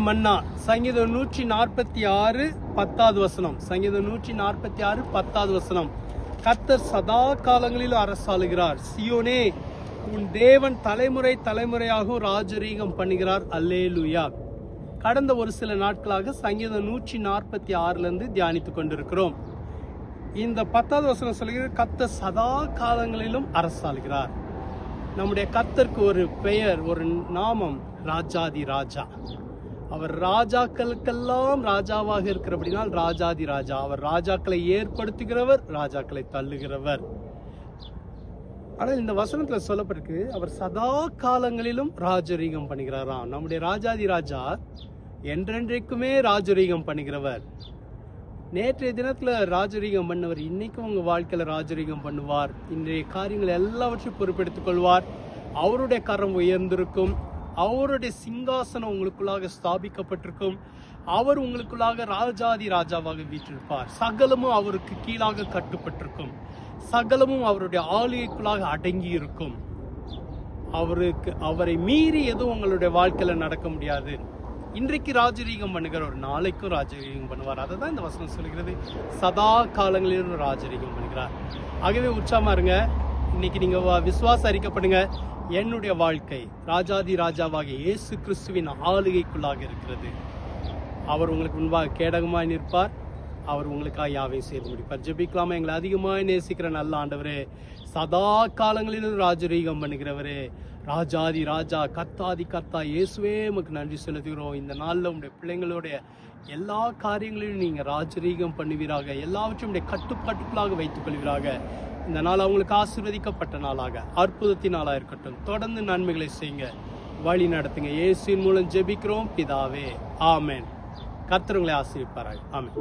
மன்னா. சங்கீதம் 146 10வது வசனம். சங்கீதம் 146 10வது வசனம். கர்த்தர் சதா காலங்களிலும் அரசாளுகிறார். சியோனே, உன் தேவன் தலைமுறை தலைமுறையாகவும் ராஜரீகம் பண்ணுகிறார். அல்லேலூயா. கடந்த ஒரு சில நாட்களாக சங்கீதம் 146 தியானித்துக் கொண்டிருக்கிறோம். இந்த 10வது வசனம் சொல்கிறது, கர்த்தர் சதா காலங்களிலும் அரசாளுகிறார். நம்முடைய கர்த்தருக்கு ஒரு பெயர், ஒரு நாமம், ராஜாதி ராஜா. அவர் ராஜாக்களுக்கெல்லாம் ராஜாவாக இருக்கிறபடினால் ராஜாதி ராஜா. அவர் ராஜாக்களை ஏற்படுத்துகிறவர், ராஜாக்களை தள்ளுகிறவர். ஆனால் இந்த வசனத்துல சொல்லப்பட்டிருக்கு, அவர் சதா காலங்களிலும் ராஜரீகம் பண்ணுகிறாராம். நம்முடைய ராஜாதி ராஜா என்றென்றைக்குமே ராஜரீகம் பண்ணுகிறவர். நேற்றைய தினத்துல ராஜரீகம் பண்ணவர் இன்னைக்கும் உங்க வாழ்க்கையில ராஜரீகம் பண்ணுவார். இன்றைய காரியங்கள் எல்லாவற்றையும் பொறுப்பெடுத்துக் கொள்வார். அவருடைய கரம் உயர்ந்திருக்கும். அவருடைய சிங்காசனம் உங்களுக்குள்ளாக ஸ்தாபிக்கப்பட்டிருக்கும். அவர் உங்களுக்குள்ளாக ராஜாதி ராஜாவாக வீற்றிருப்பார். சகலமும் அவருக்கு கீழாக கட்டுப்பட்டிருக்கும். சகலமும் அவருடைய ஆளுகைக்குள்ளாக அடங்கி இருக்கும். அவரை மீறி எதுவும் உங்களுடைய வாழ்க்கையில நடக்க முடியாது. இன்றைக்கு ராஜரீகம் பண்ணுகிற ஒரு நாளைக்கும் ராஜரீகம் பண்ணுவார். அதை தான் இந்த வசனம் சொல்கிறது, சதா காலங்களிலும் ராஜரீகம் பண்ணுகிறார். ஆகவே உற்சாகமா இருங்க. இன்னைக்கு நீங்க விசுவாச அறிக்கைப்படுங்க, என்னுடைய வாழ்க்கை ராஜாதி ராஜாவாக இயேசு கிறிஸ்துவின் ஆளுகைக்குள்ளாக இருக்கிறது. அவர் உங்களுக்கு முன்பாக கேடகமாய் நிற்பார். அவர் உங்களுக்காக யாவையும் செய்து முடிப்பார். ஜெபிக்கலாமா? எங்களை அதிகமாய் நேசிக்கிற நல்ல ஆண்டவரே, சதா காலங்களிலும் ராஜரீகம் பண்ணுகிறவரே, ராஜாதி ராஜா, கர்த்தாதி கர்த்தா, இயேசுவே உமக்கு நன்றி செலுத்துகிறோம். இந்த நாளில் உங்களுடைய பிள்ளைங்களுடைய எல்லா காரியங்களிலும் நீங்க ராஜரீகம் பண்ணுவீராக. எல்லாவற்றையும் உடைய கட்டுப்பாட்டுக்குள்ளாக வைத்துக் கொள்வீராக. இந்த நாள் அவங்களுக்கு ஆசீர்வதிக்கப்பட்ட நாளாக, அற்புதத்தின் நாளாக இருக்கட்டும். தொடர்ந்து நன்மைகளை செய்யுங்க, வழி நடத்துங்க. இயேசுவின் மூலம் ஜெபிக்கிறோம் பிதாவே, ஆமென். கர்த்தர் உங்களை ஆசீர்வதிப்பாராக. ஆமென்.